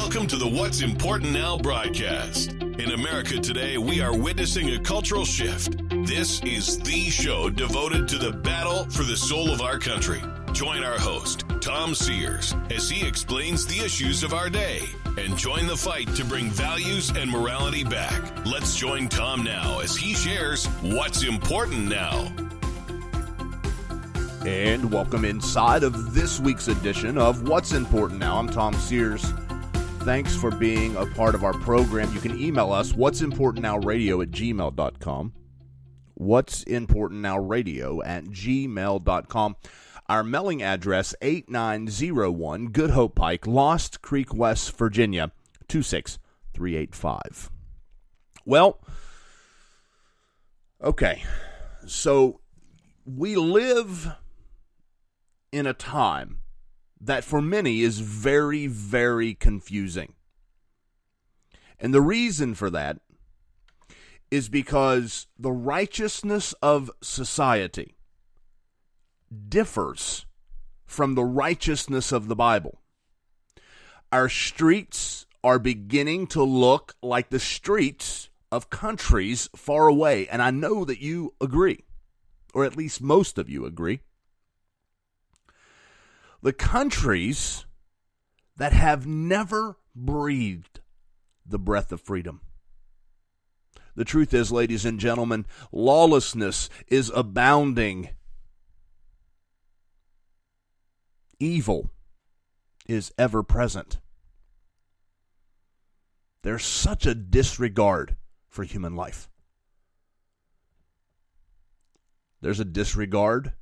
Welcome to the What's Important Now broadcast. In America today, we are witnessing a cultural shift. This is the show devoted to the battle for the soul of our country. Join our host, Tom Sears, as he explains the issues of our day and join the fight to bring values and morality back. Let's join Tom now as he shares what's important now. And welcome inside of this week's edition of What's Important Now. I'm Tom Sears. Thanks for being a part of our program. You can email us, what'simportantnowradio@gmail.com. what'simportantnowradio@gmail.com. Our mailing address, 8901 Good Hope Pike, Lost Creek, West Virginia, 26385. Well, okay, so we live in a time that for many is very, very confusing. And the reason for that is because the righteousness of society differs from the righteousness of the Bible. Our streets are beginning to look like the streets of countries far away, and I know that you agree, or at least most of you agree. The countries that have never breathed the breath of freedom. The truth is, ladies and gentlemen, lawlessness is abounding. Evil is ever present. There's such a disregard for human life. There's a disregard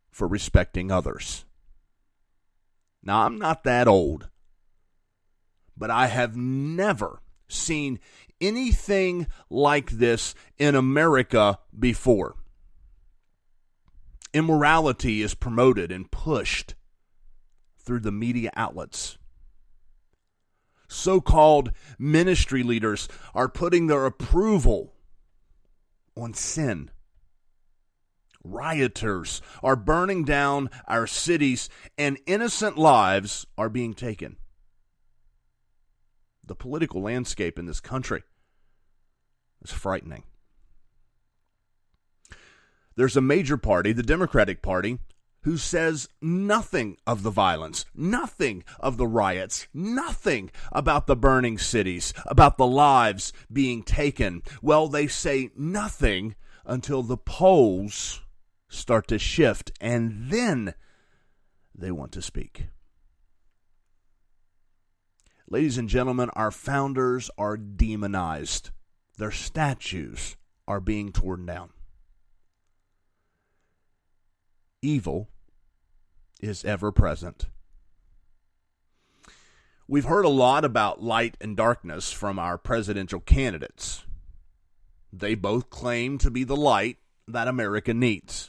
for respecting others. Now, I'm not that old, but I have never seen anything like this in America before. Immorality is promoted and pushed through the media outlets. So-called ministry leaders are putting their approval on sin. Rioters are burning down our cities, and innocent lives are being taken. The political landscape in this country is frightening. There's a major party, the Democratic Party, who says nothing of the violence, nothing of the riots, nothing about the burning cities, about the lives being taken. Well, they say nothing until the polls start to shift, and then they want to speak. Ladies and gentlemen, our founders are demonized. Their statues are being torn down. Evil is ever present. We've heard a lot about light and darkness from our presidential candidates. They both claim to be the light that America needs.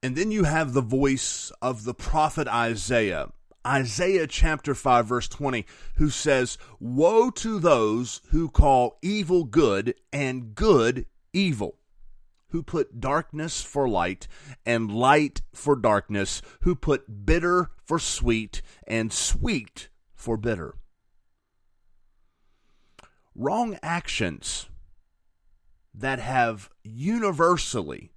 And then you have the voice of the prophet Isaiah, Isaiah chapter 5, verse 20, who says, "Woe to those who call evil good and good evil, who put darkness for light and light for darkness, who put bitter for sweet and sweet for bitter." Wrong actions that have universally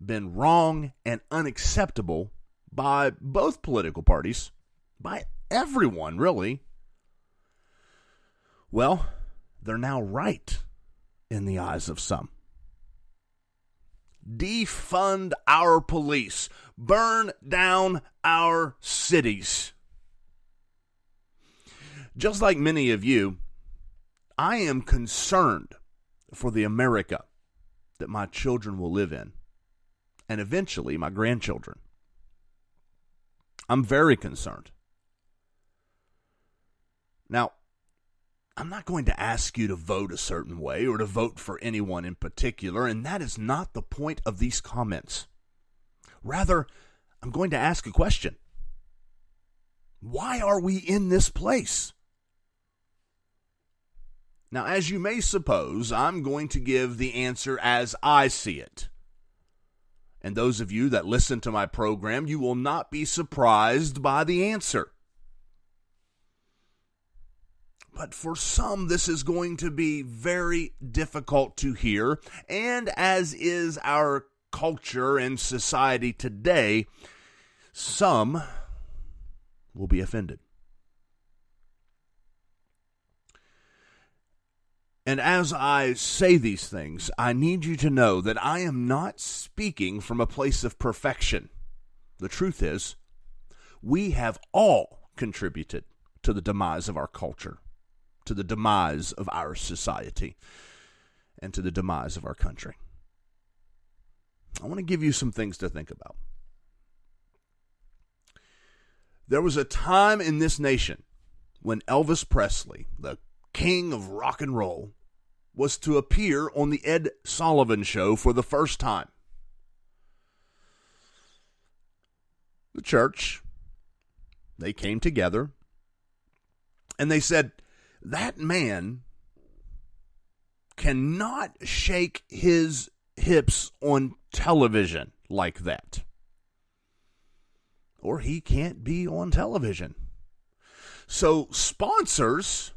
been wrong and unacceptable by both political parties, by everyone, really. Well, they're now right in the eyes of some. Defund our police. Burn down our cities. Just like many of you, I am concerned for the America that my children will live in, and eventually my grandchildren. I'm very concerned. Now, I'm not going to ask you to vote a certain way or to vote for anyone in particular, and that is not the point of these comments. Rather, I'm going to ask a question. Why are we in this place? Now, as you may suppose, I'm going to give the answer as I see it. And those of you that listen to my program, you will not be surprised by the answer. But for some, this is going to be very difficult to hear, and as is our culture and society today, some will be offended. And as I say these things, I need you to know that I am not speaking from a place of perfection. The truth is, we have all contributed to the demise of our culture, to the demise of our society, and to the demise of our country. I want to give you some things to think about. There was a time in this nation when Elvis Presley, the king of rock and roll, was to appear on the Ed Sullivan Show for the first time. The church, they came together and they said, that man cannot shake his hips on television like that, or he can't be on television. So sponsors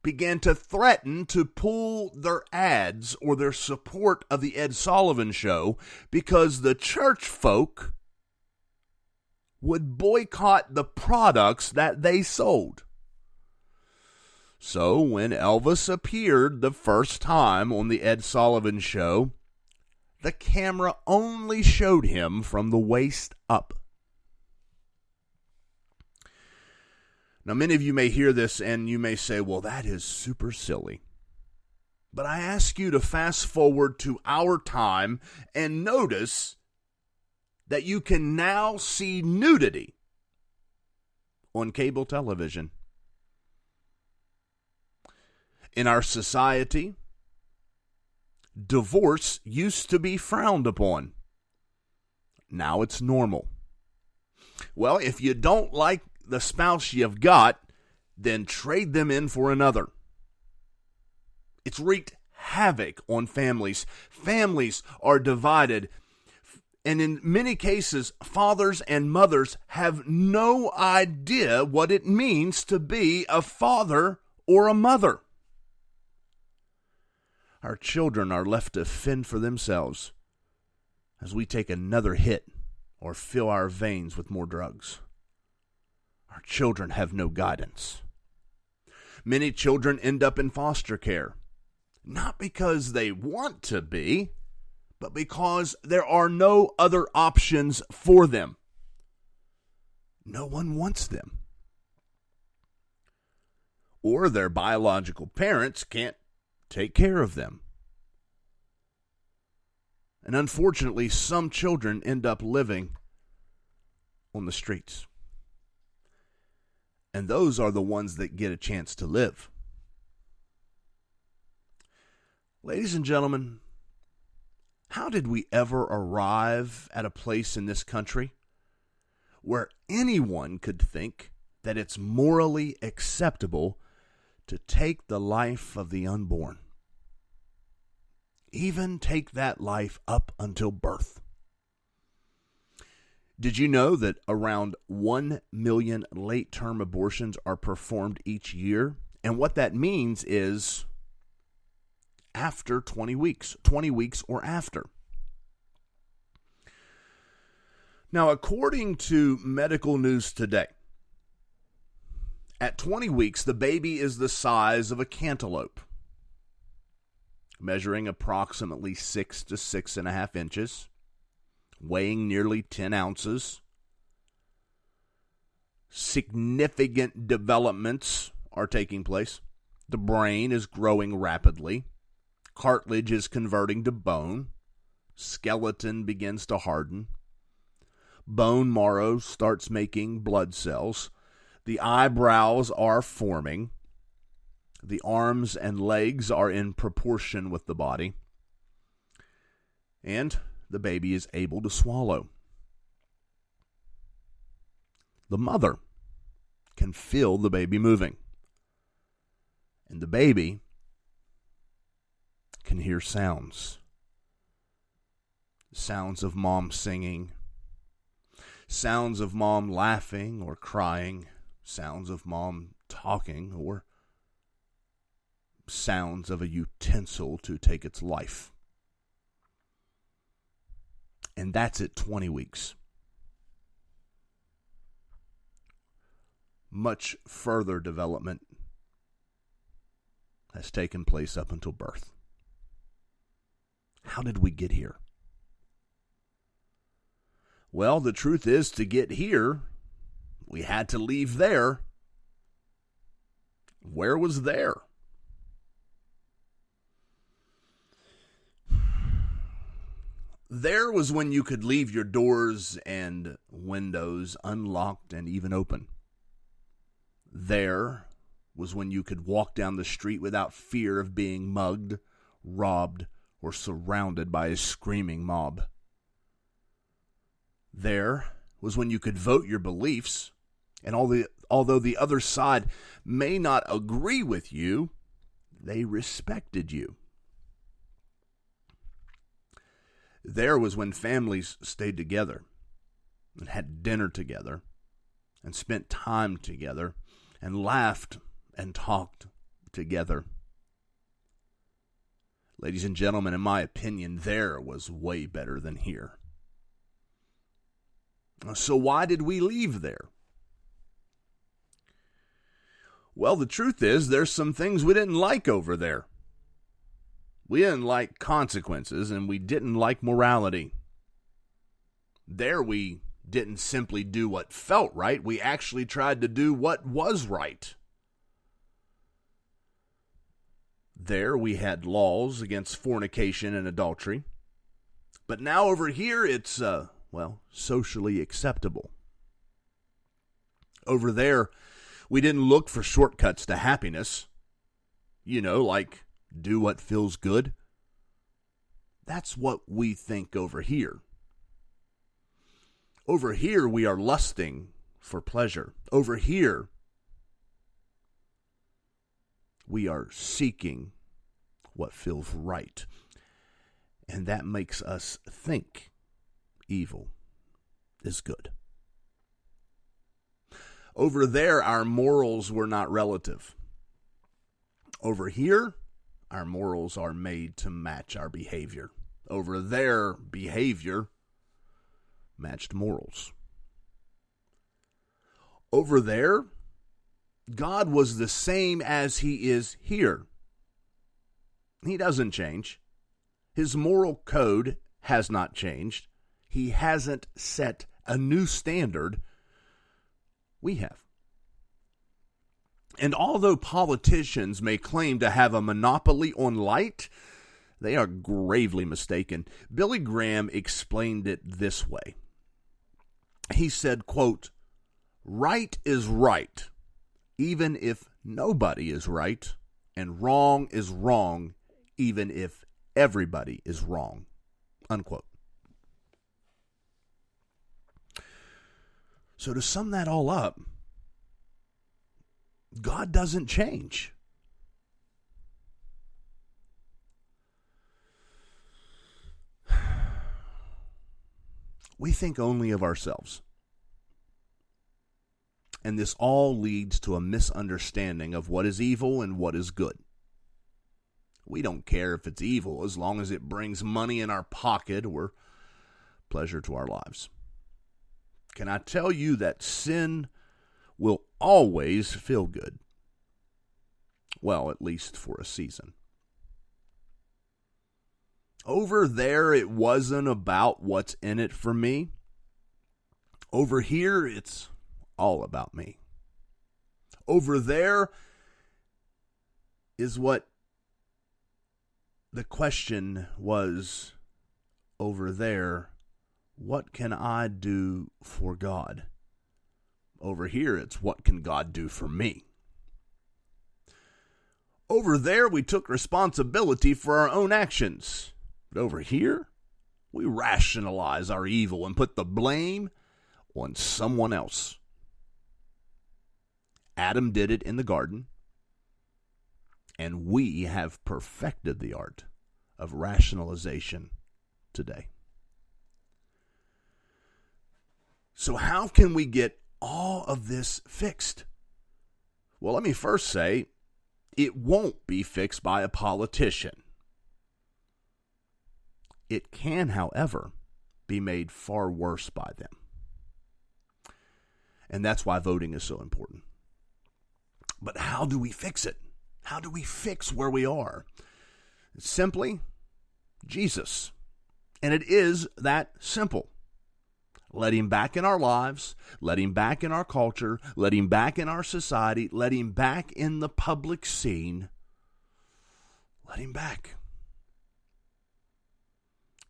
began to threaten to pull their ads or their support of the Ed Sullivan Show because the church folk would boycott the products that they sold. So when Elvis appeared the first time on the Ed Sullivan Show, the camera only showed him from the waist up. Now, many of you may hear this and you may say, well, that is super silly. But I ask you to fast forward to our time and notice that you can now see nudity on cable television. In our society, divorce used to be frowned upon. Now it's normal. Well, if you don't like the spouse you've got, then trade them in for another. It's wreaked havoc on families. Families are divided. And in many cases, fathers and mothers have no idea what it means to be a father or a mother. Our children are left to fend for themselves as we take another hit or fill our veins with more drugs. Our children have no guidance. Many children end up in foster care, not because they want to be, but because there are no other options for them. No one wants them. Or their biological parents can't take care of them. And unfortunately, some children end up living on the streets. And those are the ones that get a chance to live. Ladies and gentlemen, how did we ever arrive at a place in this country where anyone could think that it's morally acceptable to take the life of the unborn? Even take that life up until birth. Did you know that around 1 million late-term abortions are performed each year? And what that means is after 20 weeks or after. Now, according to Medical News Today, at 20 weeks, the baby is the size of a cantaloupe, measuring approximately 6 to 6.5 inches, weighing nearly 10 ounces. Significant developments are taking place. The brain is growing rapidly. Cartilage is converting to bone. Skeleton begins to harden. Bone marrow starts making blood cells. The eyebrows are forming. The arms and legs are in proportion with the body. And the baby is able to swallow. The mother can feel the baby moving. And the baby can hear sounds. Sounds of mom singing. Sounds of mom laughing or crying. Sounds of mom talking or sounds of a utensil to take its life. And that's at 20 weeks. Much further development has taken place up until birth. How did we get here? Well, the truth is, to get here, we had to leave there. Where was there? There was when you could leave your doors and windows unlocked and even open. There was when you could walk down the street without fear of being mugged, robbed, or surrounded by a screaming mob. There was when you could vote your beliefs, and although the other side may not agree with you, they respected you. There was when families stayed together and had dinner together and spent time together and laughed and talked together. Ladies and gentlemen, in my opinion, there was way better than here. So why did we leave there? Well, the truth is, there's some things we didn't like over there. We didn't like consequences, and we didn't like morality. There we didn't simply do what felt right. We actually tried to do what was right. There we had laws against fornication and adultery. But now over here, it's, socially acceptable. Over there, we didn't look for shortcuts to happiness. Like do what feels good. That's what we think over here. Over here, we are lusting for pleasure. Over here, we are seeking what feels right. And that makes us think evil is good. Over there, our morals were not relative. Over here, our morals are made to match our behavior. Over there, behavior matched morals. Over there, God was the same as he is here. He doesn't change. His moral code has not changed. He hasn't set a new standard. We have. And although politicians may claim to have a monopoly on light, they are gravely mistaken. Billy Graham explained it this way. He said, quote, "Right is right, even if nobody is right, and wrong is wrong, even if everybody is wrong," unquote. So to sum that all up, God doesn't change. We think only of ourselves. And this all leads to a misunderstanding of what is evil and what is good. We don't care if it's evil as long as it brings money in our pocket or pleasure to our lives. Can I tell you that sin will always feel good? Well, at least for a season. Over there, it wasn't about what's in it for me. Over here, it's all about me. Over there is what the question was. Over there, what can I do for God? Over here, it's what can God do for me? Over there, we took responsibility for our own actions. But over here, we rationalize our evil and put the blame on someone else. Adam did it in the garden, and we have perfected the art of rationalization today. So how can we get all of this fixed? Well, let me first say, It won't be fixed by a politician. It can, however, be made far worse by them. And that's why voting is so important. But how do we fix it? How do we fix where we are? Simply, Jesus. And it is that simple. Let him back in our lives, let him back in our culture, let him back in our society, let him back in the public scene. Let him back.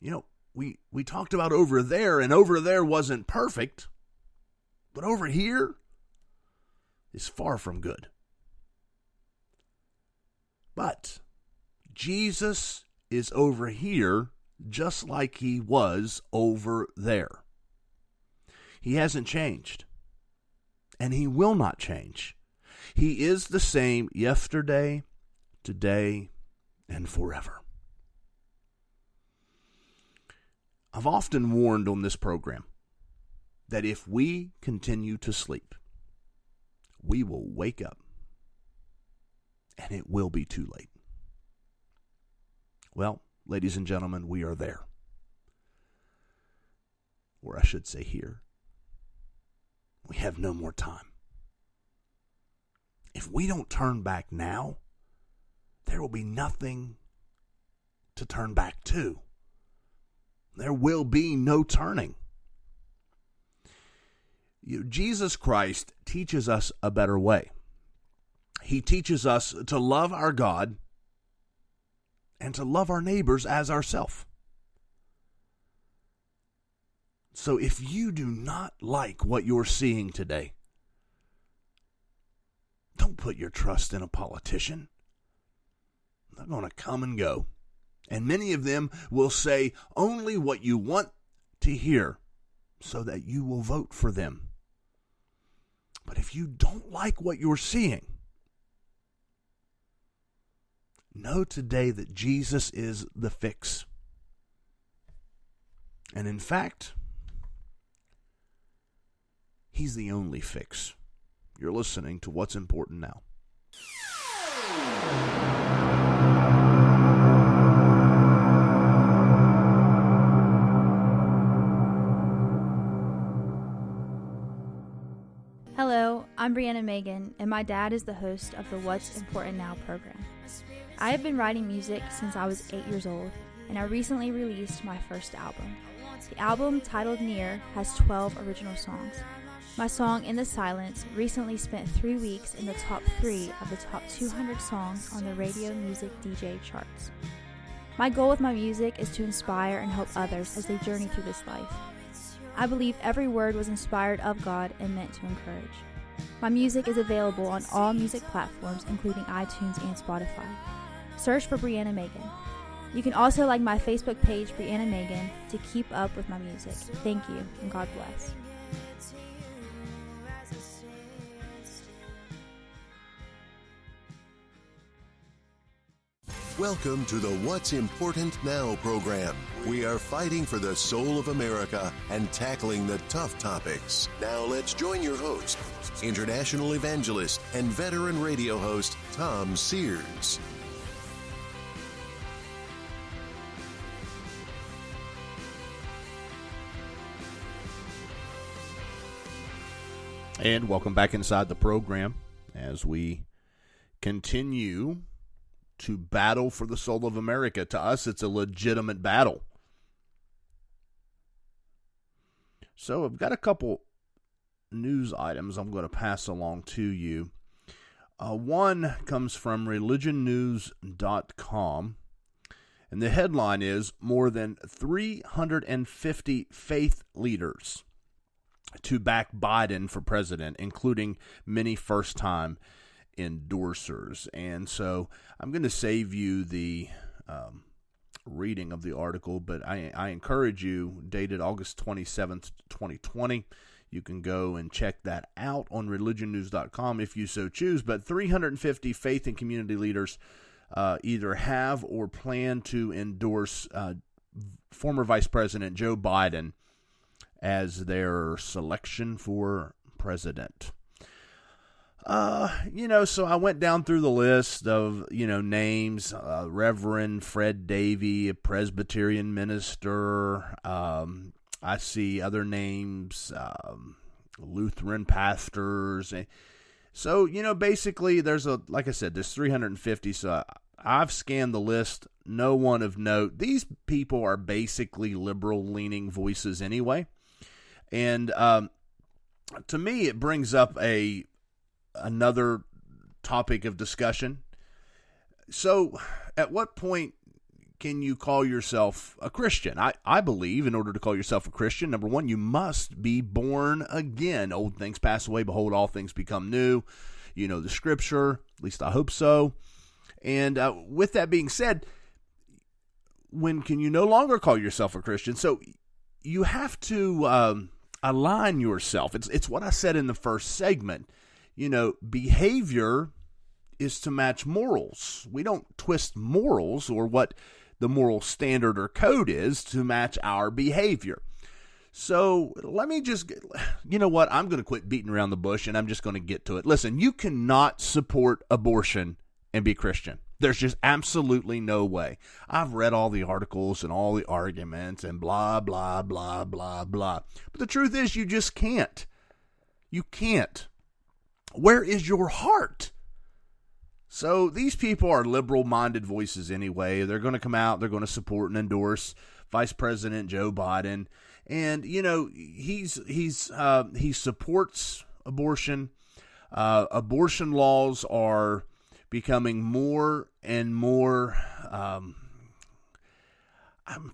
You know, we talked about over there, and over there wasn't perfect, but over here is far from good. But Jesus is over here just like he was over there. He hasn't changed, and he will not change. He is the same yesterday, today, and forever. I've often warned on this program that if we continue to sleep, we will wake up, and it will be too late. Well, ladies and gentlemen, we are there. Or I should say here. We have no more time. If we don't turn back now, there will be nothing to turn back to. There will be no turning. Jesus Christ teaches us a better way. He teaches us to love our God and to love our neighbors as ourselves. So if you do not like what you're seeing today, don't put your trust in a politician. They're going to come and go. And many of them will say only what you want to hear so that you will vote for them. But if you don't like what you're seeing, know today that Jesus is the fix. And in fact, he's the only fix. You're listening to What's Important Now. Hello, I'm Brianna Megan, and my dad is the host of the What's Important Now program. I have been writing music since I was 8 years old, and I recently released my first album. The album, titled Near, has 12 original songs. My song, In the Silence, recently spent 3 weeks in the top 3 of the top 200 songs on the radio music DJ charts. My goal with my music is to inspire and help others as they journey through this life. I believe every word was inspired of God and meant to encourage. My music is available on all music platforms, including iTunes and Spotify. Search for Brianna Megan. You can also like my Facebook page, Brianna Megan, to keep up with my music. Thank you, and God bless. Welcome to the What's Important Now program. We are fighting for the soul of America and tackling the tough topics. Now let's join your host, international evangelist and veteran radio host, Tom Sears. And welcome back inside the program as we continue to battle for the soul of America. To us, it's a legitimate battle. So I've got a couple news items I'm going to pass along to you. One comes from religionnews.com, and the headline is, more than 350 faith leaders to back Biden for president, including many first-time endorsers. And so I'm going to save you the reading of the article, but I encourage you, dated August 27th, 2020, you can go and check that out on religionnews.com if you so choose. But 350 faith and community leaders either have or plan to endorse former Vice President Joe Biden as their selection for president. So I went down through the list of, names, Reverend Fred Davey, a Presbyterian minister. I see other names, Lutheran pastors. So, basically like I said, there's 350. So I've scanned the list. No one of note. These people are basically liberal-leaning voices anyway. And to me, it brings up another topic of discussion. So, at what point can you call yourself a Christian? I believe in order to call yourself a Christian, number one, you must be born again. Old things pass away, behold, all things become new. You know the scripture, at least I hope so. And with that being said, when can you no longer call yourself a Christian? So you have to align yourself. It's what I said in the first segment. Behavior is to match morals. We don't twist morals or what the moral standard or code is to match our behavior. So let me just, what? I'm going to quit beating around the bush and I'm just going to get to it. Listen, you cannot support abortion and be Christian. There's just absolutely no way. I've read all the articles and all the arguments and blah, blah, blah, blah, blah. But the truth is you just can't. You can't. Where is your heart? So these people are liberal-minded voices anyway. They're going to come out. They're going to support and endorse Vice President Joe Biden. And, he supports abortion. Abortion laws are becoming more and more, I'm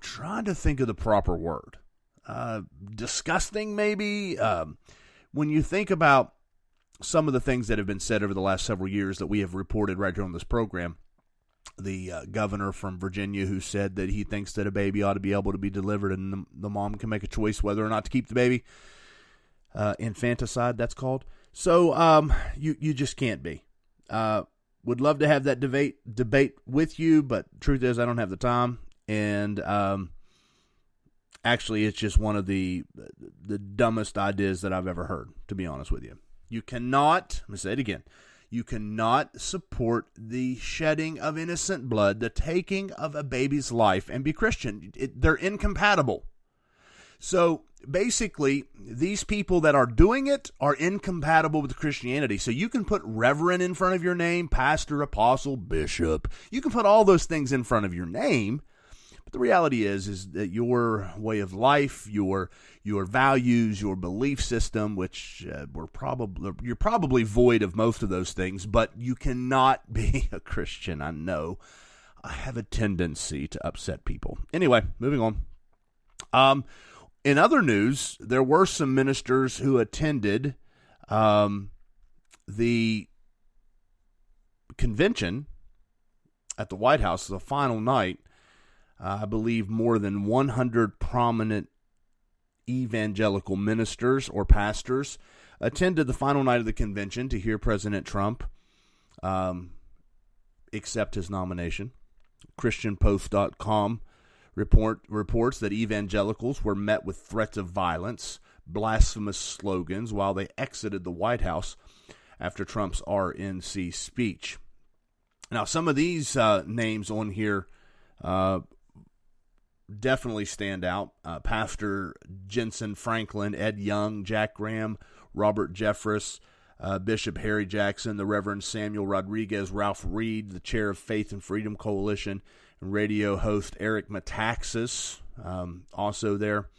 trying to think of the proper word, disgusting maybe. When you think about some of the things that have been said over the last several years that we have reported right here on this program, the governor from Virginia who said that he thinks that a baby ought to be able to be delivered and the mom can make a choice whether or not to keep the baby, infanticide, that's called. So you just can't be. Would love to have that debate with you, but truth is I don't have the time. And actually, it's just one of the dumbest ideas that I've ever heard, to be honest with you. You cannot, I'm going to say it again, you cannot support the shedding of innocent blood, the taking of a baby's life, and be Christian. They're incompatible. So basically, these people that are doing it are incompatible with Christianity. So you can put reverend in front of your name, pastor, apostle, bishop. You can put all those things in front of your name. But the reality is that your way of life, your values, your belief system, which you're probably void of most of those things, but you cannot be a Christian. I know I have a tendency to upset people. Anyway, moving on. In other news, there were some ministers who attended the convention at the White House, the final night. I believe more than 100 prominent evangelical ministers or pastors attended the final night of the convention to hear President Trump accept his nomination. ChristianPost.com reports that evangelicals were met with threats of violence, blasphemous slogans while they exited the White House after Trump's RNC speech. Now, some of these names on here definitely stand out. Pastor Jensen Franklin, Ed Young, Jack Graham, Robert Jeffress, Bishop Harry Jackson, the Reverend Samuel Rodriguez, Ralph Reed, the chair of Faith and Freedom Coalition, and radio host Eric Metaxas, also there.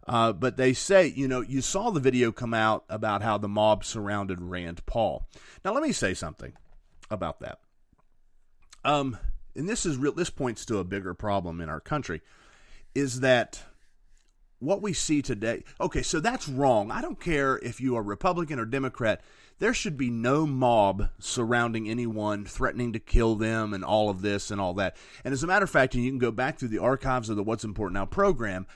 But they say, you saw the video come out about how the mob surrounded Rand Paul. Now, let me say something about that. And this points to a bigger problem in our country, is that what we see today, okay, so that's wrong. I don't care if you are Republican or Democrat. There should be no mob surrounding anyone, threatening to kill them and all of this and all that. And as a matter of fact, and you can go back through the archives of the What's Important Now program,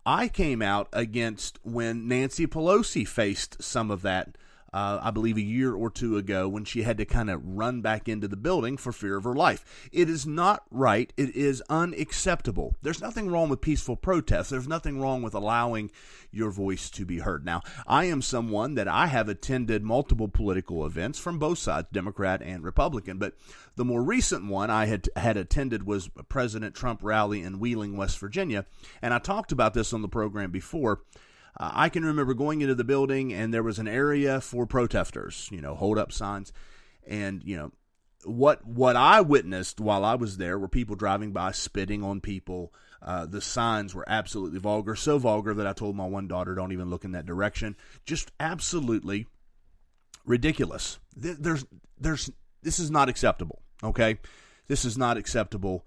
I came out against when Nancy Pelosi faced some of that I believe a year or two ago, when she had to kind of run back into the building for fear of her life. It is not right. It is unacceptable. There's nothing wrong with peaceful protest. There's nothing wrong with allowing your voice to be heard. Now, I am someone that I have attended multiple political events from both sides, Democrat and Republican, but the more recent one I had attended was a President Trump rally in Wheeling, West Virginia, and I talked about this on the program before. I can remember going into the building and there was an area for protesters, hold up signs. And, what I witnessed while I was there were people driving by spitting on people. The signs were absolutely vulgar, so vulgar that I told my one daughter, don't even look in that direction. Just absolutely ridiculous. This is not acceptable, okay? This is not acceptable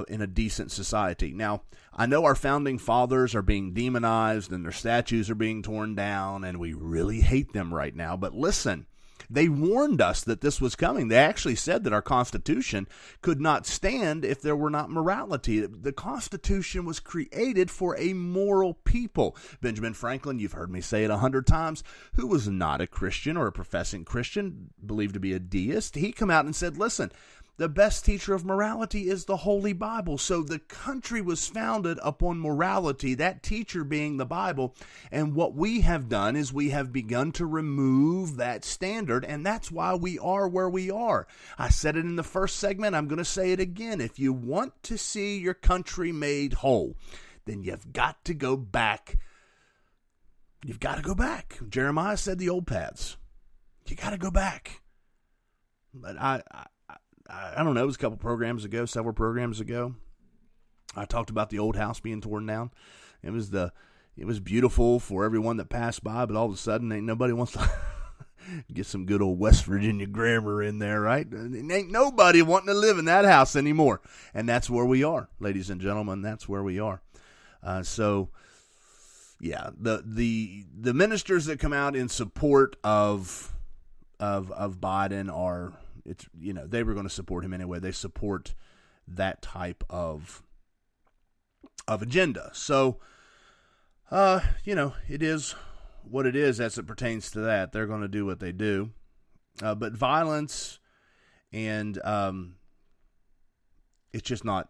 in a decent society. Now, I know our founding fathers are being demonized and their statues are being torn down, and we really hate them right now. But listen, they warned us that this was coming. They actually said that our Constitution could not stand if there were not morality. The Constitution was created for a moral people. Benjamin Franklin, you've heard me say it 100 times, who was not a Christian or a professing Christian, believed to be a deist, he came out and said, listen, the best teacher of morality is the Holy Bible. So the country was founded upon morality, that teacher being the Bible. And what we have done is we have begun to remove that standard, and that's why we are where we are. I said it in the first segment. I'm going to say it again. If you want to see your country made whole, then you've got to go back. You've got to go back. Jeremiah said the old paths. You got to go back. But I don't know, it was a couple programs ago, several programs ago, I talked about the old house being torn down. It was beautiful for everyone that passed by, but all of a sudden ain't nobody wants to get some good old West Virginia grammar in there, right? Ain't nobody wanting to live in that house anymore. And that's where we are, ladies and gentlemen, that's where we are. So yeah, the ministers that come out in support of Biden are, they were going to support him anyway. They support that type of agenda. So, it is what it is as it pertains to that. They're going to do what they do. But violence and it's just not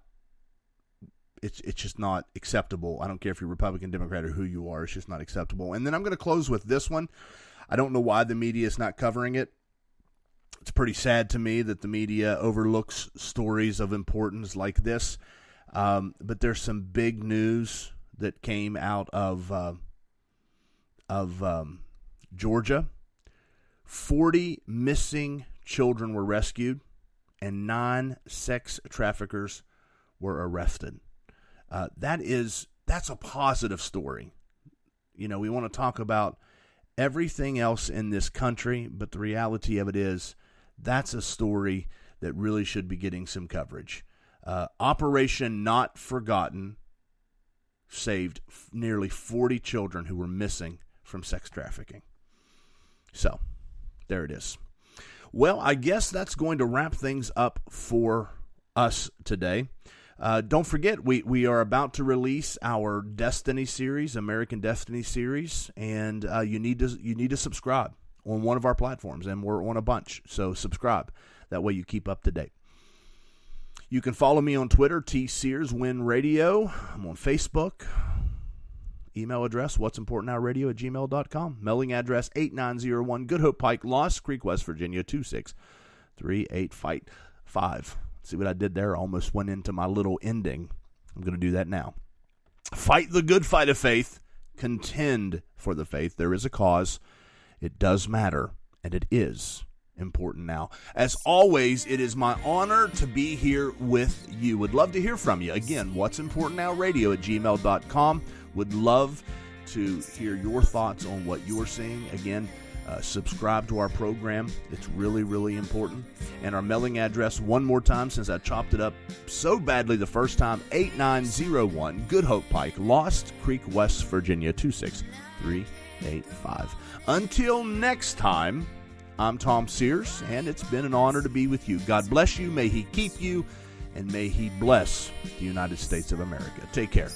acceptable. I don't care if you're Republican, Democrat, or who you are. It's just not acceptable. And then I'm going to close with this one. I don't know why the media is not covering it. It's pretty sad to me that the media overlooks stories of importance like this. But there's some big news that came out of Georgia. 40 missing children were rescued, and 9 sex traffickers were arrested. That's a positive story. We want to talk about everything else in this country, but the reality of it is that's a story that really should be getting some coverage. Operation Not Forgotten saved nearly 40 children who were missing from sex trafficking. So, there it is. Well, I guess that's going to wrap things up for us today. Don't forget, we are about to release our Destiny series, American Destiny series, and you need to subscribe on one of our platforms, and we're on a bunch, so subscribe. That way you keep up to date. You can follow me on Twitter, TSearsWinRadio. I'm on Facebook. Email address, what'simportantnowradio@gmail.com. Mailing address, 8901 Good Hope Pike, Lost Creek, West Virginia, 26385. See what I did there? I almost went into my little ending. I'm going to do that now. Fight the good fight of faith. Contend for the faith. There is a cause. It does matter, and it is important now. As always, it is my honor to be here with you. Would love to hear from you. Again, what'simportantnowradio@gmail.com. Would love to hear your thoughts on what you're seeing. Again, subscribe to our program. It's really, really important. And our mailing address, one more time, since I chopped it up so badly the first time, 8901 Good Hope Pike, Lost Creek, West Virginia, 26385. Until next time, I'm Tom Sears, and it's been an honor to be with you. God bless you. May He keep you, and may He bless the United States of America. Take care.